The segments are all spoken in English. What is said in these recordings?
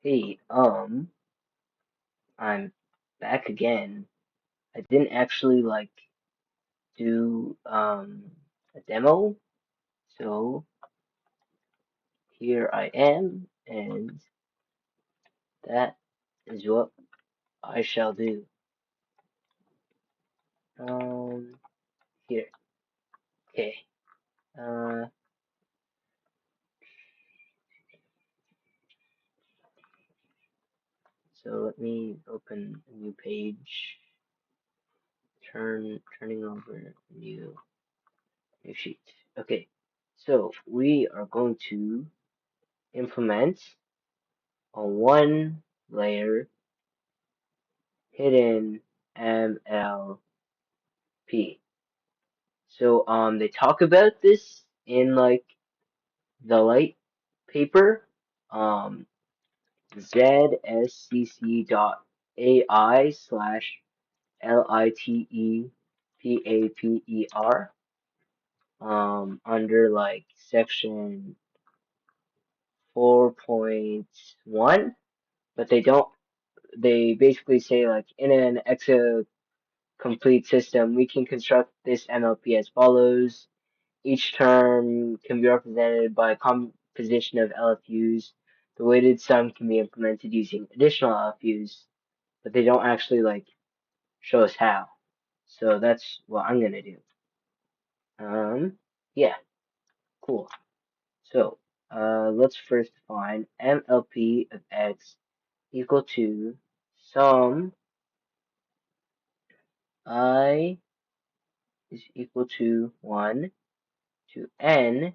Hey, I'm back again. I didn't actually do a demo, so here I am, and that is what I shall do. Um, Here, okay. Uh, so let me open a new page. Turning over new sheet. Okay, so we are going to implement a one layer hidden MLP. So they talk about this in the light paper, um zscc.ai slash litepaper, under section 4.1, but they basically say in an Exa-complete system we can construct this MLP as follows. Each term can be represented by a composition of LFUs. The weighted sum can be implemented using additional LFUs, but they don't actually show us how. So that's what I'm gonna do. Yeah, cool. So let's first define MLP of X equal to sum I is equal to 1 to N.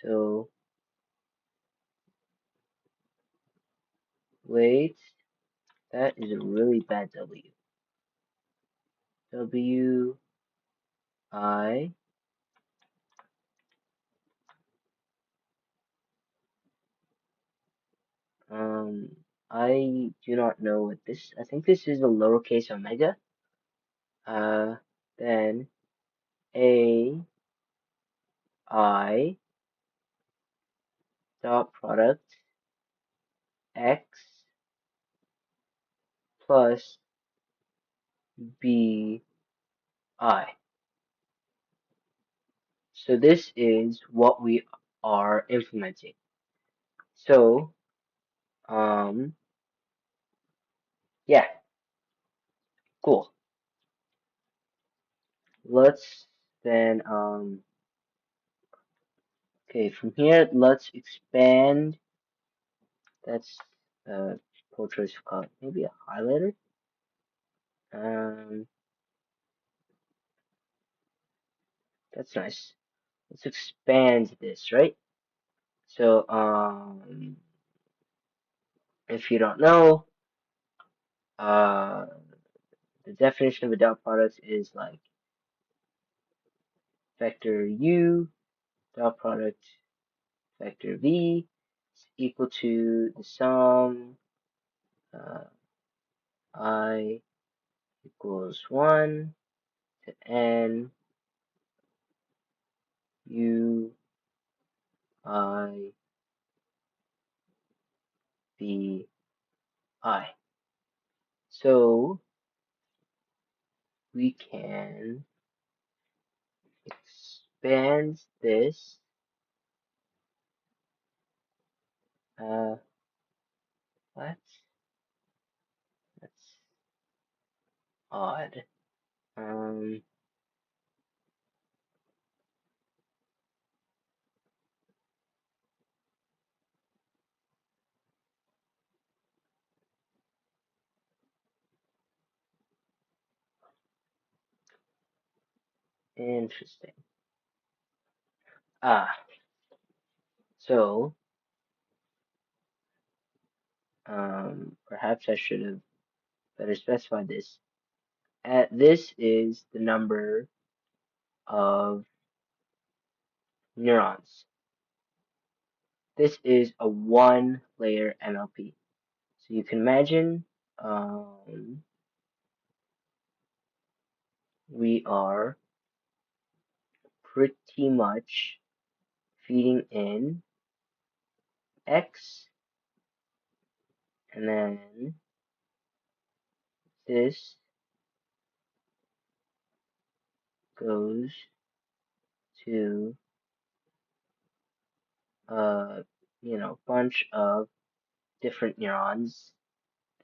So wait, that is a really bad W. W I um I do not know what this. I think this is a lowercase omega. Uh then A I dot product X plus B I. So this is what we are implementing. So yeah, cool. Let's then okay, from here let's expand. That's poor choice of color. Maybe a highlighter. Um that's nice. Let's expand this, right? So if you don't know, uh the definition of a dot product is vector U dot product vector V is equal to the sum uh, I equals 1 to N U I V I. So we can expand this. Uh, what? That's odd. Um, Interesting. Ah, so perhaps I should have better specified this. This is the number of neurons. This is a one layer MLP. So you can imagine we are pretty much feeding in X and then this goes to a bunch of different neurons.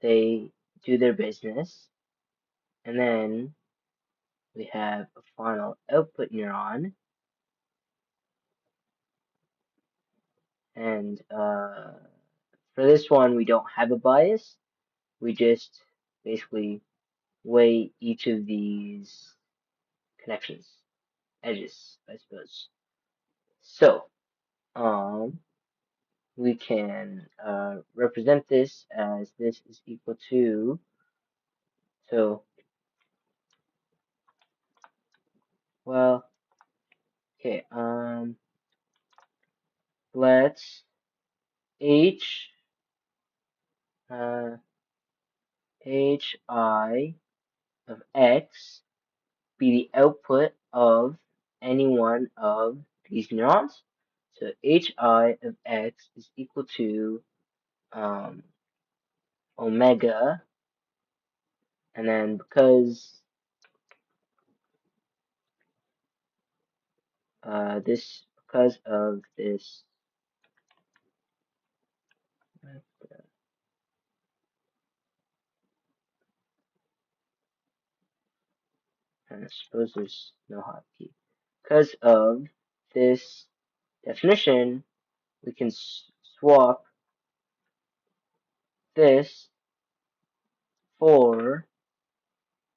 They do their business, and then we have a final output neuron, and for this one we don't have a bias. We just basically weigh each of these connections, edges, I suppose. So, we can represent this as this is equal to, so, well, okay, let's h, uh, hi of x be the output of any one of these neurons. So hi of x is equal to omega, and then because because of this, and I suppose there's no hotkey. Because of this definition, we can swap this for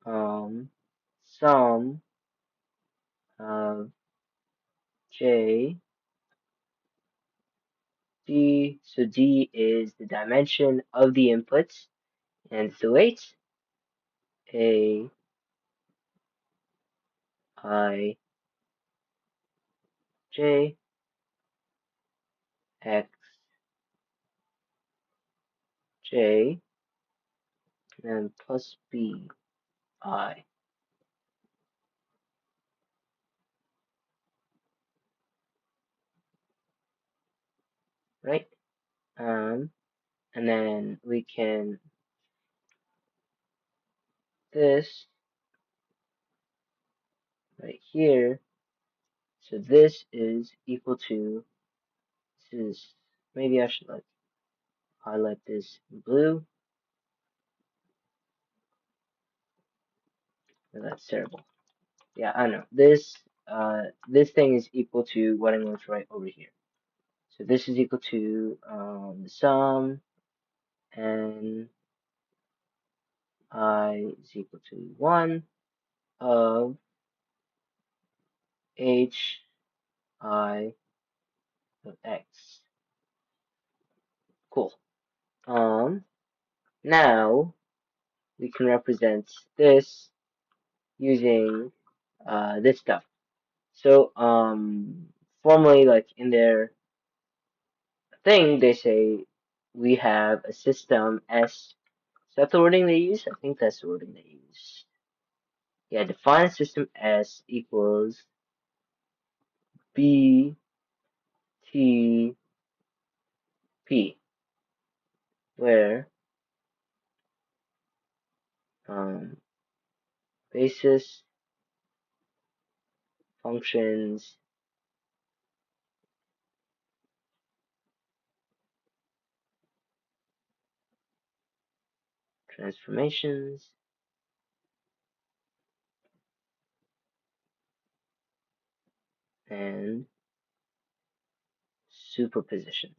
sum of j d. So d is the dimension of the inputs, and the weight a I j x j and plus b I, right? And then we can this right here. So this is equal to, this is, maybe I should like highlight this in blue. No, that's terrible. Yeah, I know. This thing is equal to what I'm going to write over here. So this is equal to the sum, and I is equal to 1 of hi of x. Cool. Now we can represent this using this stuff. So, formally, like in their thing, they say we have a system S. Is that the wording they use? I think that's the wording they use. Yeah, define system S equals B T P, where basis functions transformations and superpositions.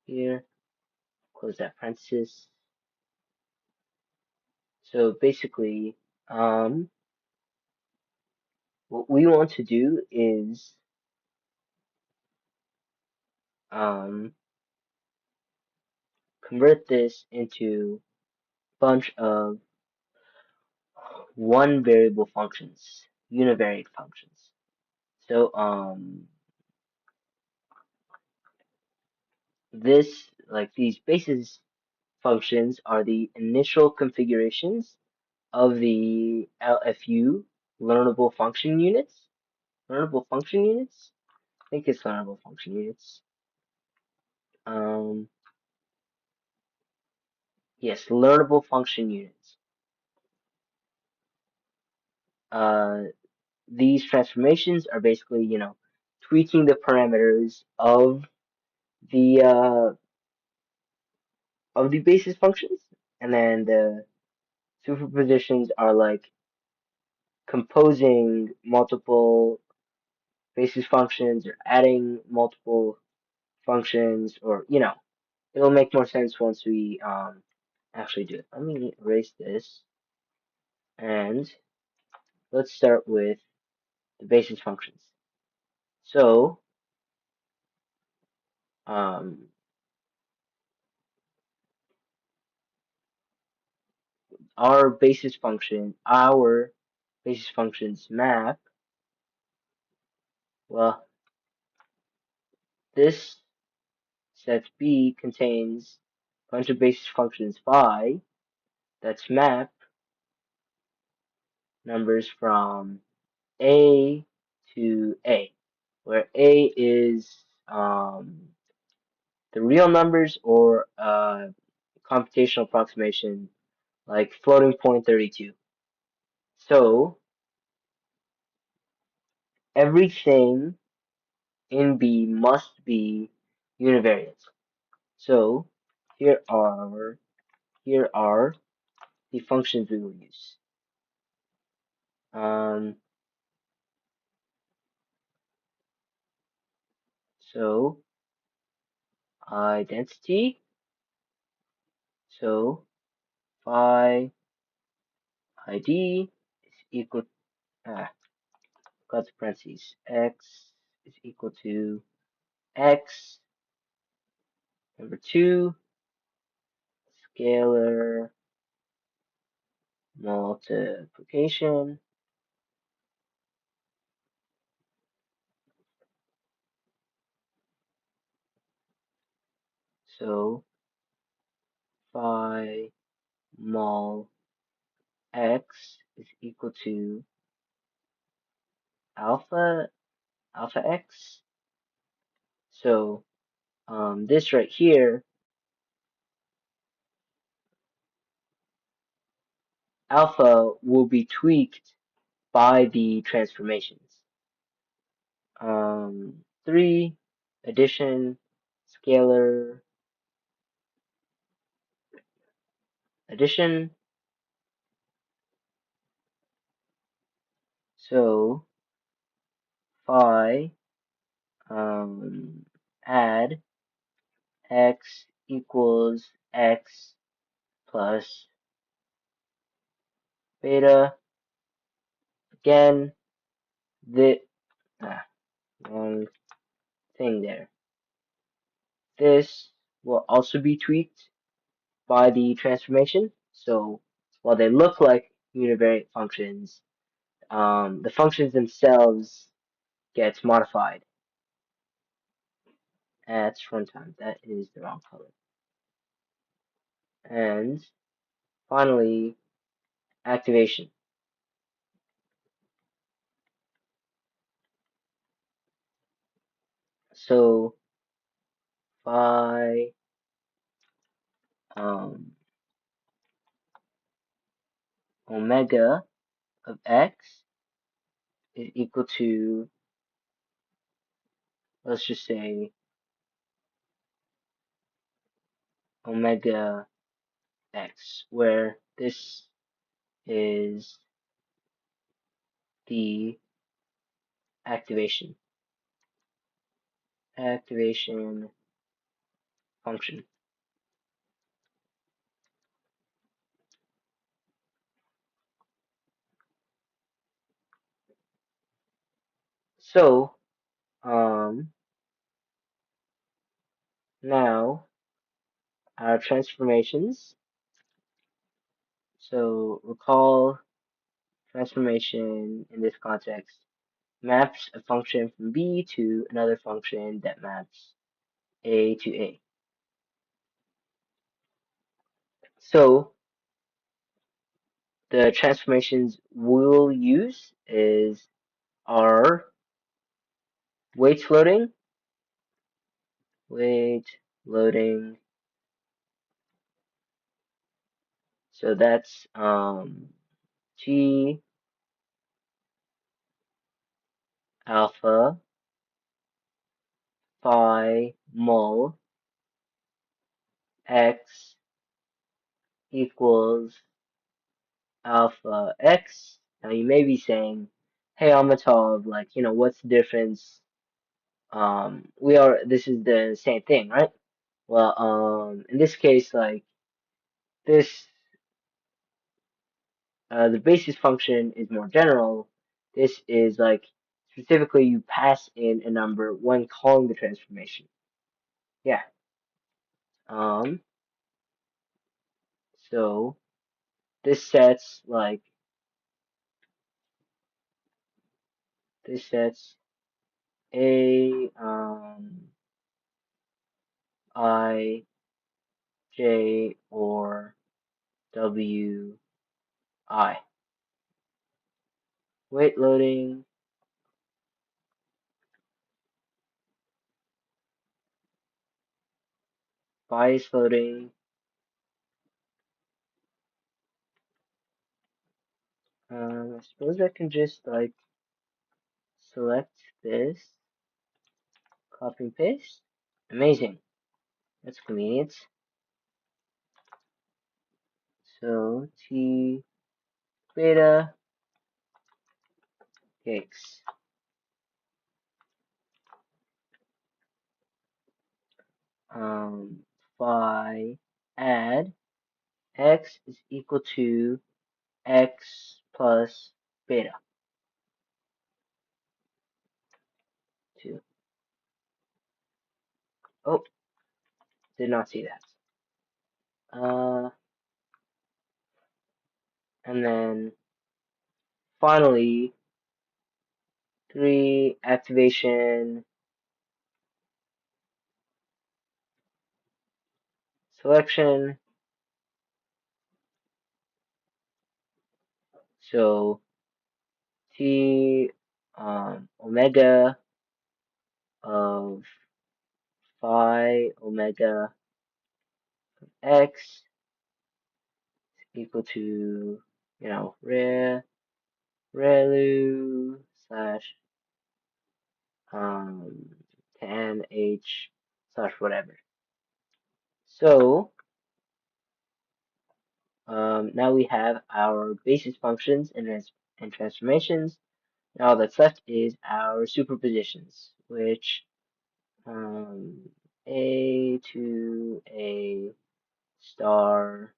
Here, close that parenthesis. So basically, what we want to do is convert this into a bunch of one variable functions, univariate functions. So this, like these basis functions, are the initial configurations of the LFU, learnable function units. think it's learnable function units. Yes, learnable function units. These transformations are basically, tweaking the parameters the uh, of the basis functions, and then the superpositions are like composing multiple basis functions or adding multiple functions, or it'll make more sense once we actually do it. Let me erase this, and let's start with the basis functions. So um, our basis functions map, well, this set B contains a bunch of basis functions phi that's map numbers from A to A, where A is the real numbers, or computational approximation like floating point 32. So everything in B must be univariate. So here are here are the functions we will use. So identity. So phi ID is equal got the parentheses, x is equal to x, number 2, scalar multiplication. So phi mul x is equal to alpha x. So this right here, alpha will be tweaked by the transformations. 3, addition, scalar addition. So phi add x equals x plus beta. Again, the wrong thing there. This will also be tweaked by the transformation. So while they look like univariate functions, the functions themselves get modified at runtime. That is the wrong color. And finally, activation. So phi omega of x is equal to, let's just say, omega x, where this is the activation function. So now our transformations. So recall, transformation in this context maps a function from B to another function that maps A to A. So the transformations we'll use are Weight loading, weight loading. So that's T alpha phi mol x equals alpha x. Now you may be saying, hey Amitov, like, what's the difference? This is the same thing, right? Well, in this case, like this, the basis function is more general. This is like specifically you pass in a number when calling the transformation. Yeah. Um, so this sets like this sets a I J or W I. Weight loading, bias loading. I suppose I can just like select this, copy and paste. Amazing. That's convenient. So T beta x phi add x is equal to x plus beta 2. Oh, did not see that. And then finally 3 activation selection. So T omega of phi omega x equal to, relu slash tan h slash whatever. So now we have our basis functions and transformations. Now all that's left is our superpositions, which a to a star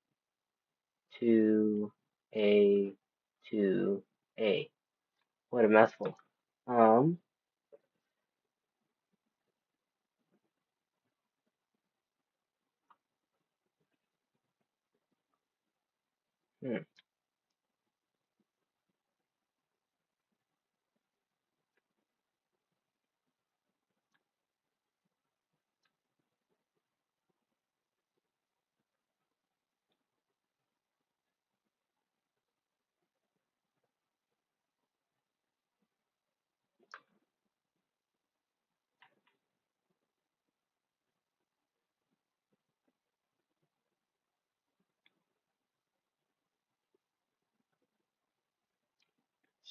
to a to a. What a mouthful. Um, hmm.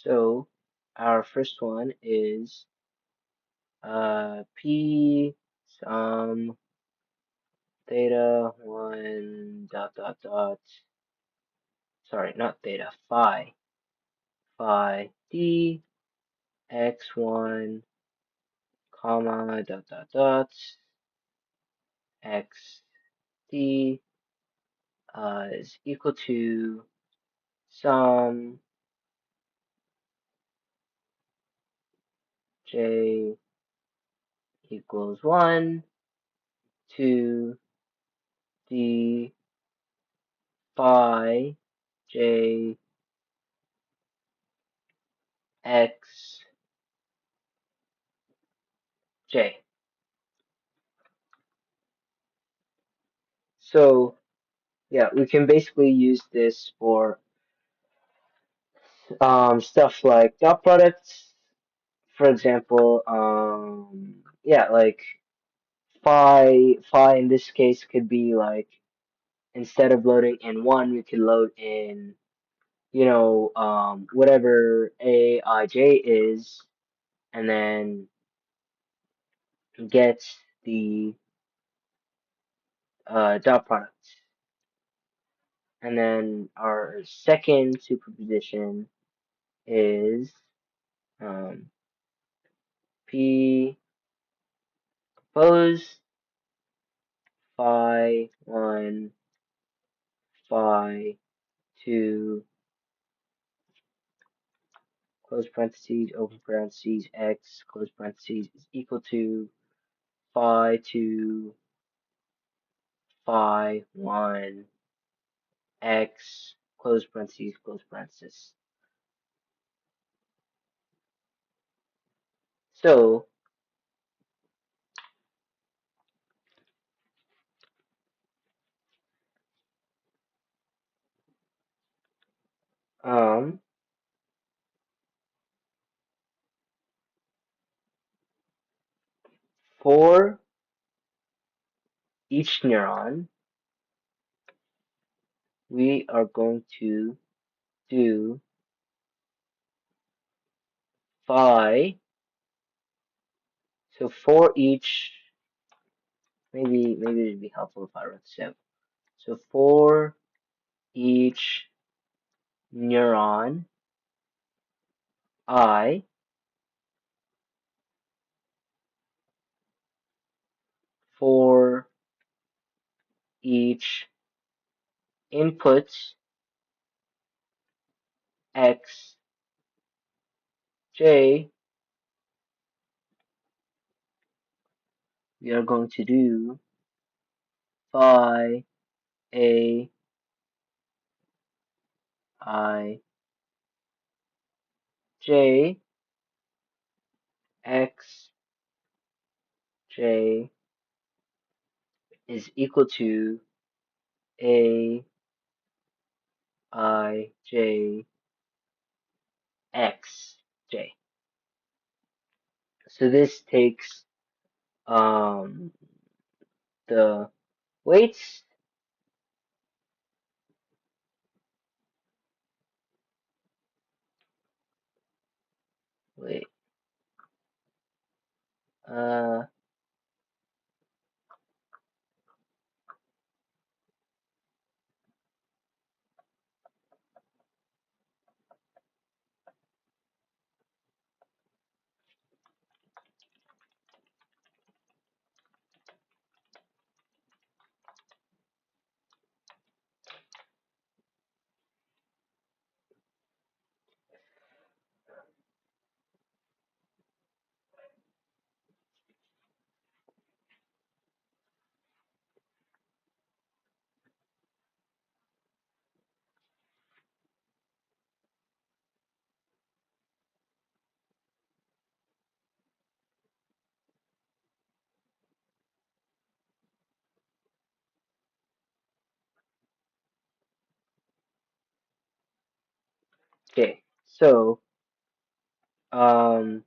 So our first one is p sum theta 1 dot dot dot. Sorry, not theta, phi d x1 comma dot dot dot x d is equal to sum j equals 1 to d phi j x j. So yeah, we can basically use this for stuff like dot products. For example, yeah, like phi in this case could be like instead of loading in one, we could load in whatever aij is, and then get the dot product. And then our second superposition is p compose phi 1 phi 2 close parentheses open parentheses x close parentheses is equal to phi 2 phi 1 x close parentheses close parenthesis. So um for each neuron we are going to do phi. So for each, maybe it'd be helpful if I wrote this out. So for each neuron I, for each input x j, we are going to do phi a I j x j is equal to a I j x j. So this takes the weights, wait, uh, okay, so, um,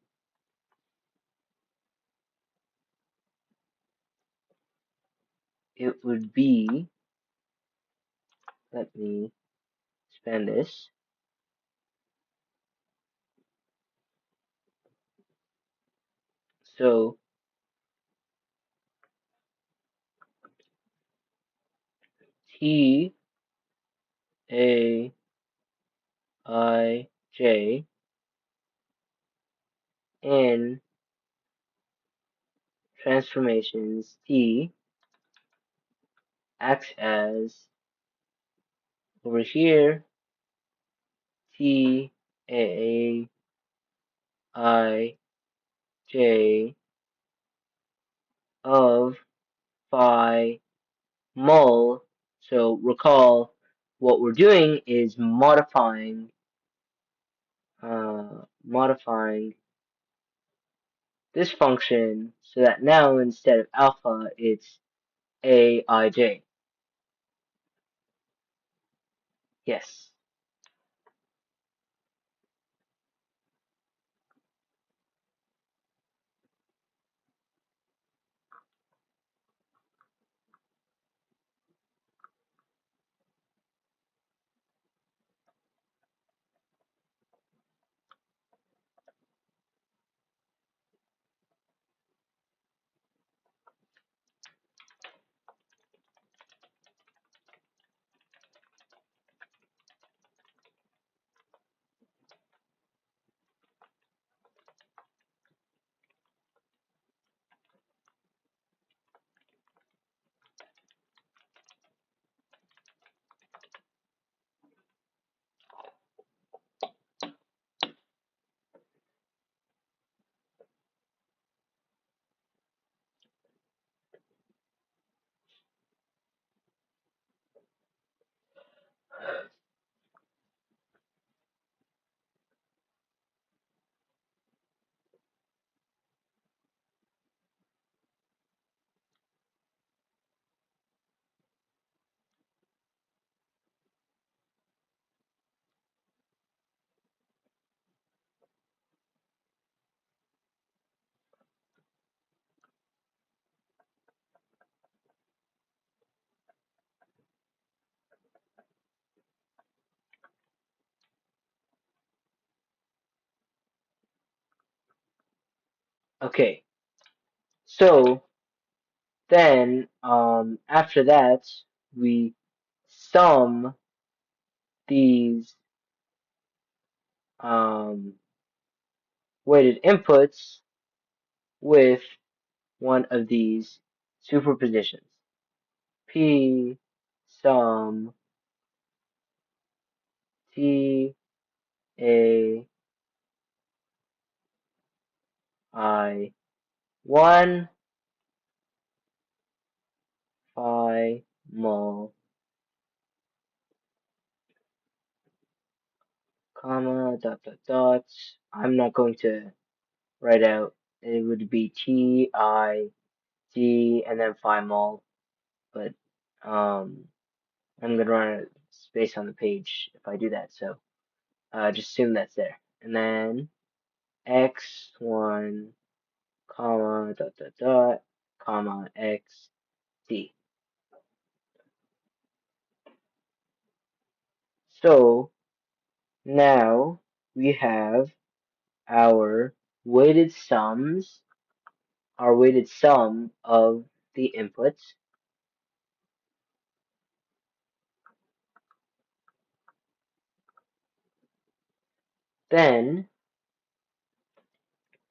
it would be, let me expand this, so, T, A, I, J, in transformations, T acts as, over here, T, A, I, J, of phi mul. So recall what we're doing is modifying this function so that now instead of alpha it's aij. Yes. Okay, so then after that we sum these um, weighted inputs with one of these superpositions. P sum T A I 1 phi mol comma dot. I'm not going to write out. It would be T I D and then phi mol, but I'm gonna run a space on the page if I do that. So just assume that's there, and then x1 comma dot comma x d. So now we have our weighted sums, our weighted sum of the inputs. Then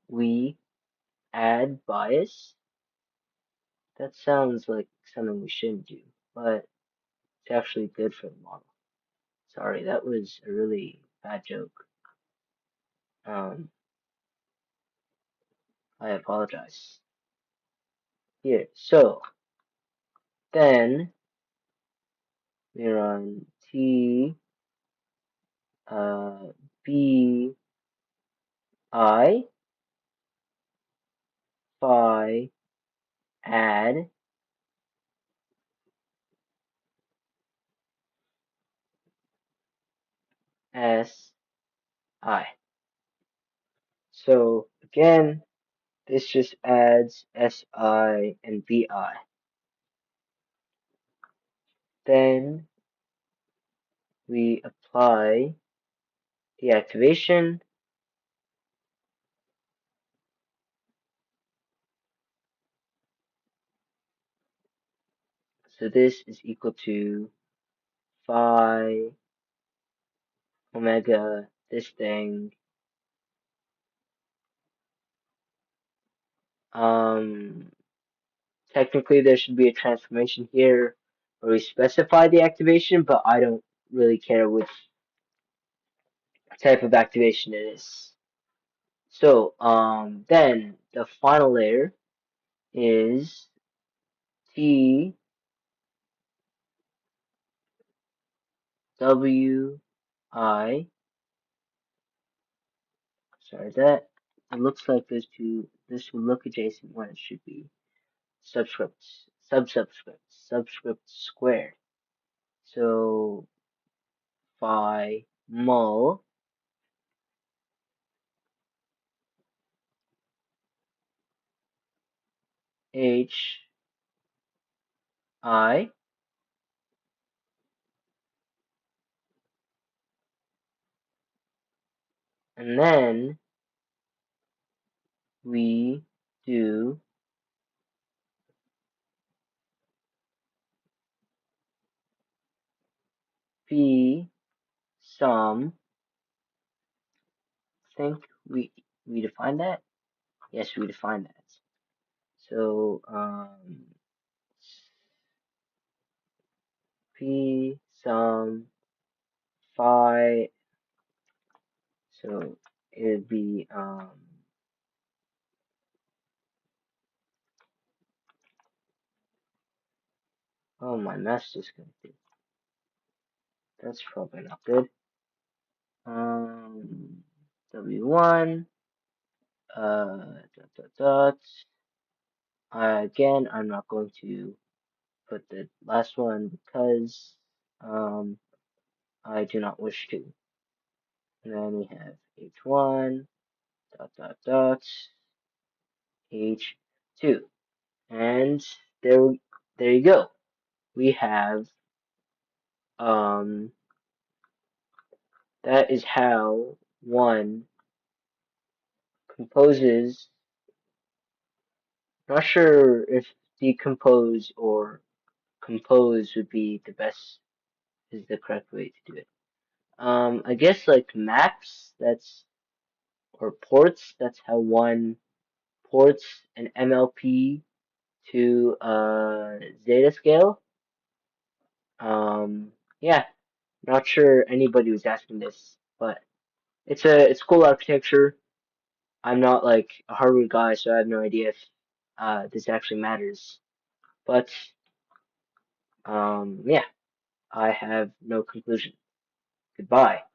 we add bias. That sounds like something we shouldn't do, but it's actually good for the model. Sorry, that was a really bad joke. I apologize. Here, so then we run T B I phi add S I. So again, this just adds SI and BI. Then we apply the activation. So this is equal to phi omega this thing. Technically there should be a transformation here where we specify the activation, but I don't really care which type of activation it is. So then the final layer is T W I. Sorry, that it looks like those two. This would look adjacent when it should be subscript, subscript squared. So phi mul H I, and then we do P sum. I think we defined that. Yes, we defined that. So P sum phi. So it would be oh, my math's disconnected. That's probably not good. W1 dot. Again, I'm not going to put the last one because I do not wish to. And then we have H1 dot H2, and there you go. We have that is how one composes Not sure if decompose or compose would be the best, is the correct way to do it. I guess like maps, or ports, that's how one ports an MLP to Zeta scale. Yeah, not sure anybody was asking this, but it's cool architecture. I'm not like a hardware guy, so I have no idea if this actually matters. But yeah, I have no conclusion. Goodbye.